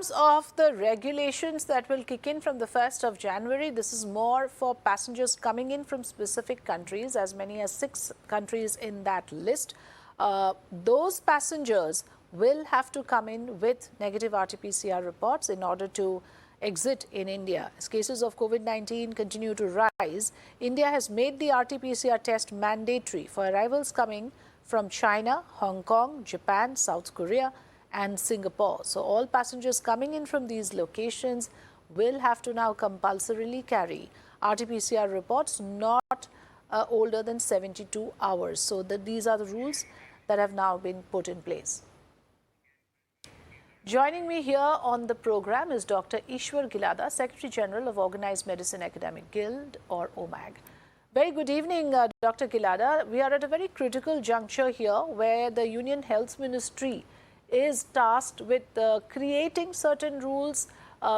terms of the regulations that will kick in from the 1st of January, this is more for passengers coming in from specific countries, as many as 6 countries in that list. Those passengers will have to come in with negative RT-PCR reports in order to exit in India. As cases of COVID-19 continue to rise, India has made the RT-PCR test mandatory for arrivals coming from China, Hong Kong, Japan, South Korea and Singapore. So all passengers coming in from these locations will have to now compulsorily carry RT-PCR reports not older than 72 hours. So these are the rules that have now been put in place. Joining me here on the program is Dr Iswar Gilada, Secretary General of Organized Medicine Academic Guild, or OMAG. Very good evening, Dr Gilada. We are at a very critical juncture here where the Union Health Ministry is tasked with creating certain rules,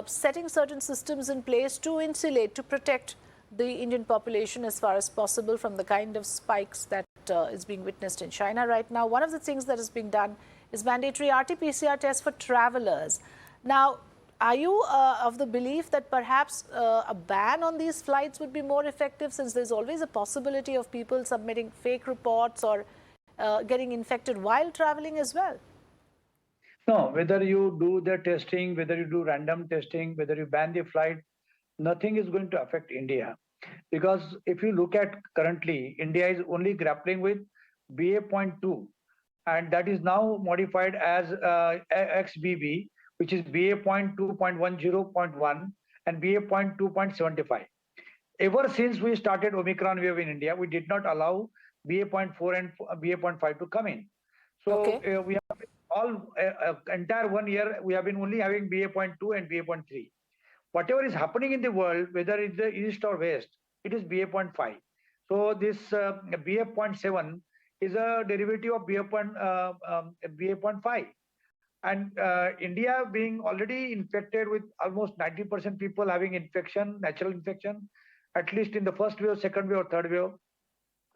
setting certain systems in place to insulate, to protect the Indian population as far as possible from the kind of spikes that is being witnessed in China right now. One of the things that is being done is mandatory RT-PCR tests for travelers. Now, are you of the belief that perhaps a ban on these flights would be more effective, since there's always a possibility of people submitting fake reports or getting infected while traveling as well? No, whether you do the testing, whether you do random testing, whether you ban the flight, nothing is going to affect India. Because if you look at currently, India is only grappling with BA.2, and that is now modified as XBB, which is BA.2.10.1 and BA.2.75. Ever since we started Omicron wave in India, we did not allow BA.4 and BA.5 to come in. So we have entire 1 year, we have been only having BA.2 and BA.3. Whatever is happening in the world, whether it's the east or west, it is BA.5. So this BA.7 is a derivative of BA.5. And India being already infected with almost 90% people having infection, natural infection, at least in the first wave, second wave or third wave,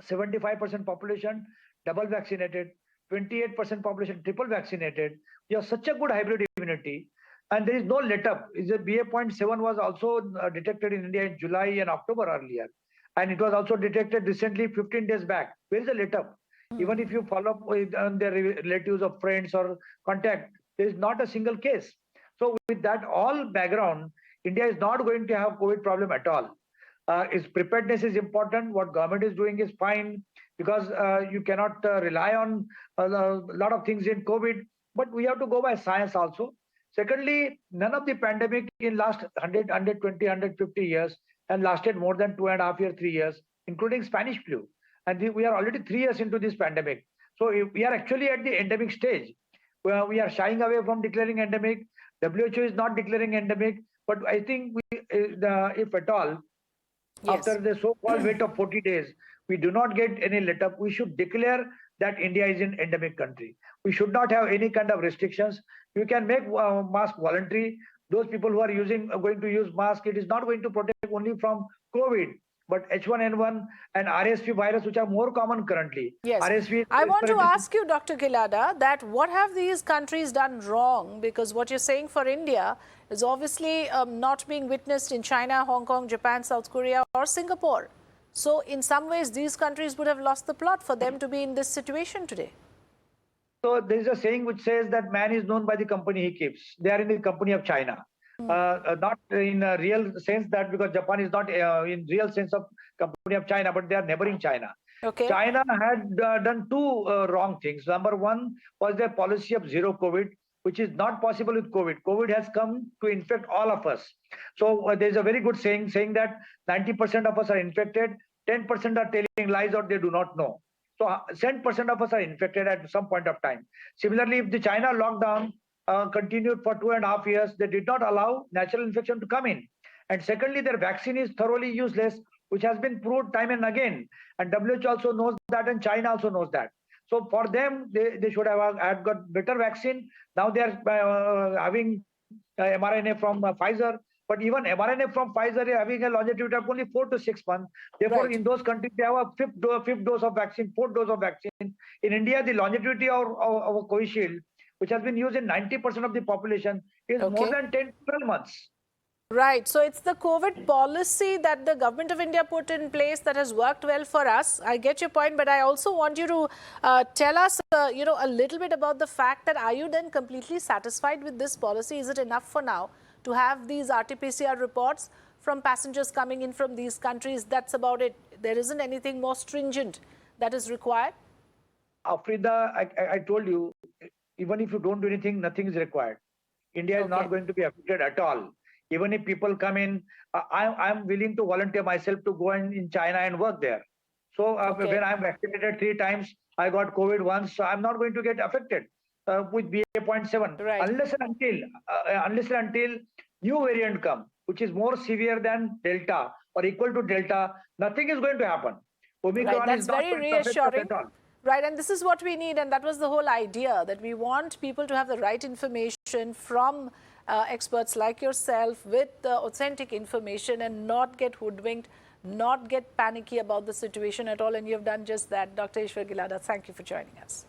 75% population double vaccinated, 28% population triple vaccinated. We have such a good hybrid immunity, and there is no let-up. The BA.7 was also detected in India in July and October earlier, and it was also detected recently 15 days back. Where is the let-up? Even if you follow up with their relatives or friends or contact, there is not a single case. So with that all background, India is not going to have COVID problem at all. Its preparedness is important. What government is doing is fine, because you cannot rely on a lot of things in COVID, but we have to go by science also. Secondly, none of the pandemic in last 100, 120, 150 years and lasted more than 2.5 years, 3 years, including Spanish flu. And we are already 3 years into this pandemic. So we are actually at the endemic stage, where we are shying away from declaring endemic. WHO is not declaring endemic, but I think if at all, after the so-called wait of 40 days, we do not get any let-up, we should declare that India is an endemic country. We should not have any kind of restrictions. You can make mask voluntary. Those people who are going to use mask, it is not going to protect only from COVID, but H1N1 and RSV virus, which are more common currently. Yes. RSV, I want to ask you, Dr. Gilada, that what have these countries done wrong? Because what you're saying for India is obviously not being witnessed in China, Hong Kong, Japan, South Korea or Singapore. So in some ways, these countries would have lost the plot for them to be in this situation today. So there is a saying which says that man is known by the company he keeps. They are in the company of China. Not in a real sense, that because Japan is not in real sense of company of China, but they are neighboring China. China had done two wrong things. Number one was their policy of zero COVID, which is not possible with COVID. COVID has come to infect all of us. So there's a very good saying that 90% of us are infected, 10% are telling lies or they do not know. So 10% of us are infected at some point of time. Similarly, if the China lockdown continued for 2.5 years, they did not allow natural infection to come in. And secondly, their vaccine is thoroughly useless, which has been proved time and again. And WHO also knows that, and China also knows that. So for them, they should have got better vaccine. Now they are having mRNA from Pfizer. But even mRNA from Pfizer is having a longevity of only 4 to 6 months. Therefore, in those countries, they have a fifth dose of vaccine, fourth dose of vaccine. In India, the longevity of Covishield, which has been used in 90% of the population, is more Okay. than 10 to 12 months. Right. So it's the COVID policy that the government of India put in place that has worked well for us. I get your point, but I also want you to tell us, a little bit about the fact that are you then completely satisfied with this policy? Is it enough for now to have these RT-PCR reports from passengers coming in from these countries? That's about it. There isn't anything more stringent that is required? Afrida, I told you, even if you don't do anything, nothing is required. India is Okay. not going to be affected at all. Even if people come in, I'm willing to volunteer myself to go in China and work there. So Okay. when I'm vaccinated 3 times, I got COVID once, so I'm not going to get affected with BA.7 Right. unless and until new variant come, which is more severe than Delta or equal to Delta, nothing is going to happen. Right, Omicron is that's not very going to affect us reassuring. at all. Right, and this is what we need, and that was the whole idea, that we want people to have the right information from experts like yourself with authentic information and not get hoodwinked, not get panicky about the situation at all, and you've done just that. Dr. Iswar Gilada, thank you for joining us.